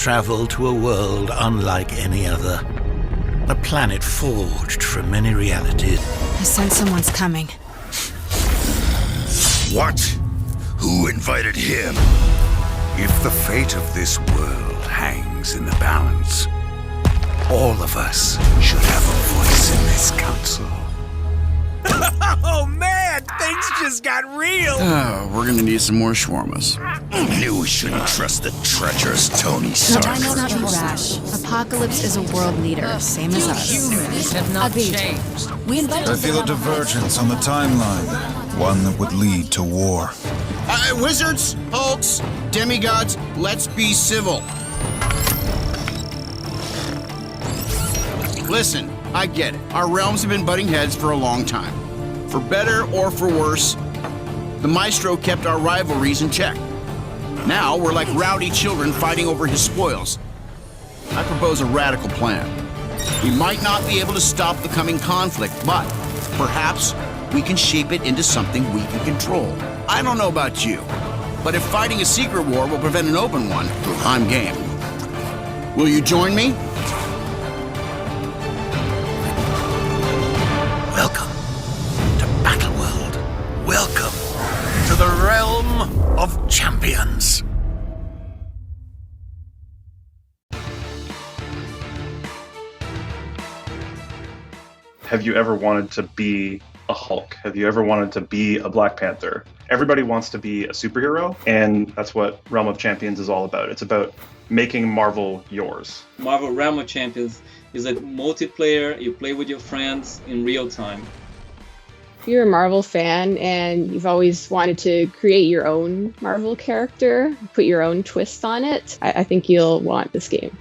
travel to a world unlike any other. A planet forged from many realities. I sense someone's coming. What? Who invited him? If the fate of this world hangs in the balance, all of us should have a voice in this council. Oh man, things just got real! Oh, we're gonna need some more shawarmas. Knew we shouldn't trust the treacherous Tony Stark. Let's not be rash. Apocalypse is a world leader, same as us. Humans have not Agreed. changed. We invited I feel a divergence on the timeline, one that would lead to war. Wizards, hulks, demigods, let's be civil. Listen, I get it. Our realms have been butting heads for a long time. For better or for worse, the Maestro kept our rivalries in check. Now we're like rowdy children fighting over his spoils. I propose a radical plan. We might not be able to stop the coming conflict, but perhaps we can shape it into something we can control. I don't know about you, but if fighting a secret war will prevent an open one, I'm game. Will you join me? Welcome to Battleworld. Welcome to the realm of champions. Have you ever wanted to be a Hulk? Have you ever wanted to be a Black Panther? Everybody wants to be a superhero, and that's what Realm of Champions is all about. It's about making Marvel yours. Marvel Realm of Champions is a multiplayer, you play with your friends in real time. If you're a Marvel fan and you've always wanted to create your own Marvel character, put your own twist on it, I think you'll want this game.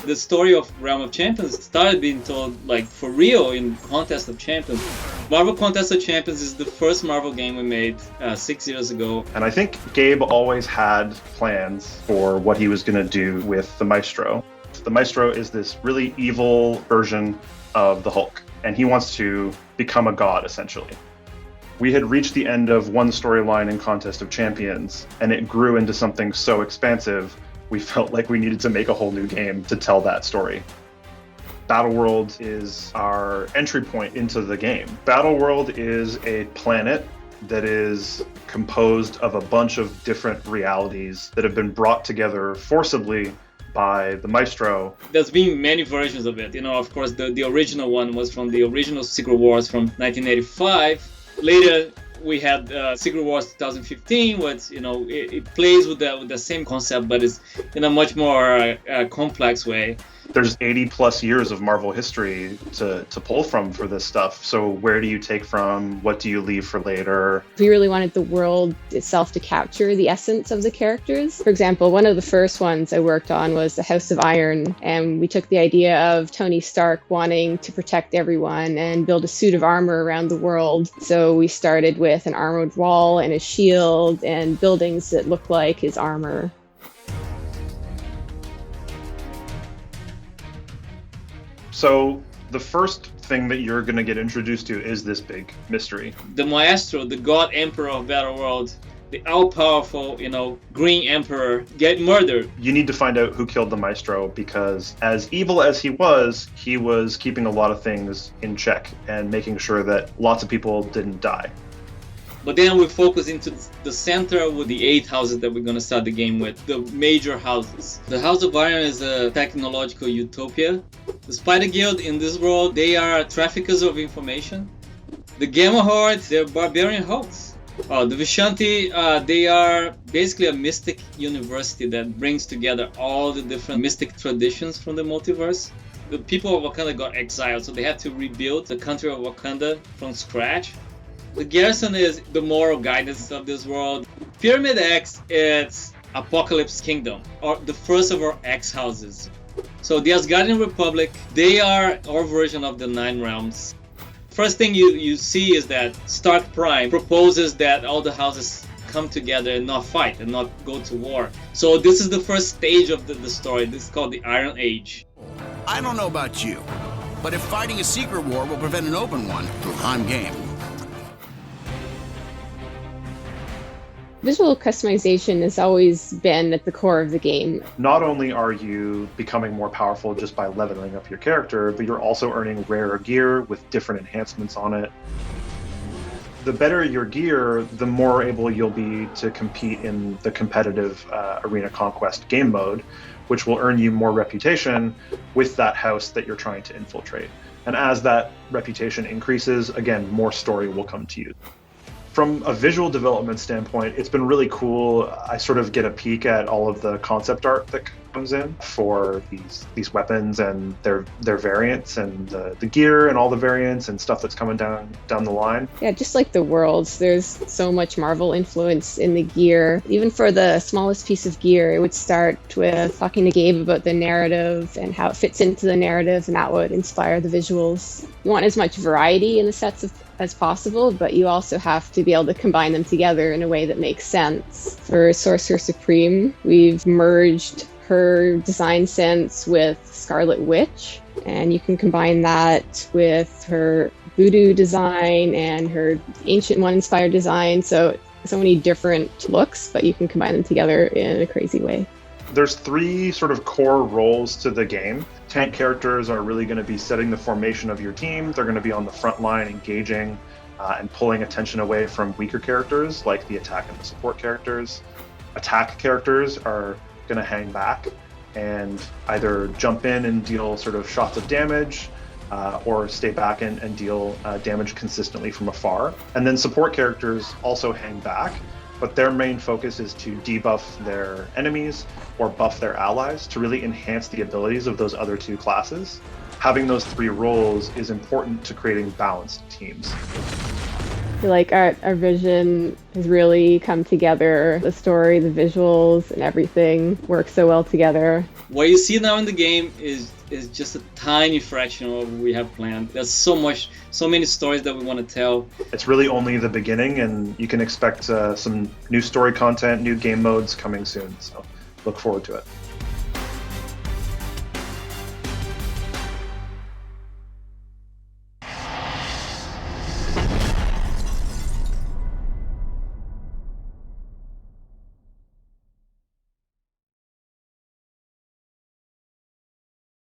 The story of Realm of Champions started being told like for real in Contest of Champions. Marvel Contest of Champions is the first Marvel game we made 6 years ago. And I think Gabe always had plans for what he was going to do with the Maestro. The Maestro is this really evil version of the Hulk, and he wants to become a god, essentially. We had reached the end of one storyline in Contest of Champions, and it grew into something so expansive we felt like we needed to make a whole new game to tell that story. Battleworld is our entry point into the game. Battleworld is a planet that is composed of a bunch of different realities that have been brought together forcibly by the Maestro. There's been many versions of it. You know, of course, the original one was from the original Secret Wars from 1985. Later, we had Secret Wars 2015, which it plays with the same concept, but it's in a much more complex way. There's 80 plus years of Marvel history to pull from for this stuff. So where do you take from? What do you leave for later? We really wanted the world itself to capture the essence of the characters. For example, one of the first ones I worked on was the House of Iron, and we took the idea of Tony Stark wanting to protect everyone and build a suit of armor around the world. So we started with an armored wall and a shield and buildings that look like his armor. So the first thing that you're going to get introduced to is this big mystery. The Maestro, the God Emperor of Battleworld, the all-powerful, Green Emperor, get murdered. You need to find out who killed the Maestro, because as evil as he was keeping a lot of things in check and making sure that lots of people didn't die. But then we focus into the center with the 8 houses that we're going to start the game with, the major houses. The House of Iron is a technological utopia. The Spider Guild in this world, they are traffickers of information. The Gamma Horde, they're barbarian hulks. The Vishanti, they are basically a mystic university that brings together all the different mystic traditions from the multiverse. The people of Wakanda got exiled, so they had to rebuild the country of Wakanda from scratch. The Garrison is the moral guidance of this world. Pyramid X is Apocalypse Kingdom, or the first of our X houses. So the Asgardian Republic, they are our version of the 9 realms. First thing you see is that Stark Prime proposes that all the houses come together and not fight and not go to war. So this is the first stage of the story. This is called the Iron Age. I don't know about you, but if fighting a secret war will prevent an open one, I'm game. Visual customization has always been at the core of the game. Not only are you becoming more powerful just by leveling up your character, but you're also earning rarer gear with different enhancements on it. The better your gear, the more able you'll be to compete in the competitive Arena Conquest game mode, which will earn you more reputation with that house that you're trying to infiltrate. And as that reputation increases, again, more story will come to you. From a visual development standpoint, it's been really cool. I sort of get a peek at all of the concept art that comes in for these weapons and their variants and the gear and all the variants and stuff that's coming down the line. Yeah, just like the worlds, there's so much Marvel influence in the gear. Even for the smallest piece of gear, it would start with talking to Gabe about the narrative and how it fits into the narrative, and that would inspire the visuals. You want as much variety in the sets as possible, but you also have to be able to combine them together in a way that makes sense. For Sorcerer Supreme, we've merged her design sense with Scarlet Witch, and you can combine that with her voodoo design and her Ancient One inspired design. So many different looks, but you can combine them together in a crazy way. There's 3 sort of core roles to the game. Tank characters are really going to be setting the formation of your team. They're going to be on the front line engaging and pulling attention away from weaker characters like the attack and the support characters. Attack characters are going to hang back and either jump in and deal sort of shots of damage or stay back and deal damage consistently from afar. And then support characters also hang back, but their main focus is to debuff their enemies or buff their allies to really enhance the abilities of those other 2 classes. Having those 3 roles is important to creating balanced teams. I feel like our vision has really come together. The story, the visuals, and everything work so well together. What you see now in the game is just a tiny fraction of what we have planned. There's so many stories that we want to tell. It's really only the beginning, and you can expect some new story content, new game modes coming soon. So look forward to it.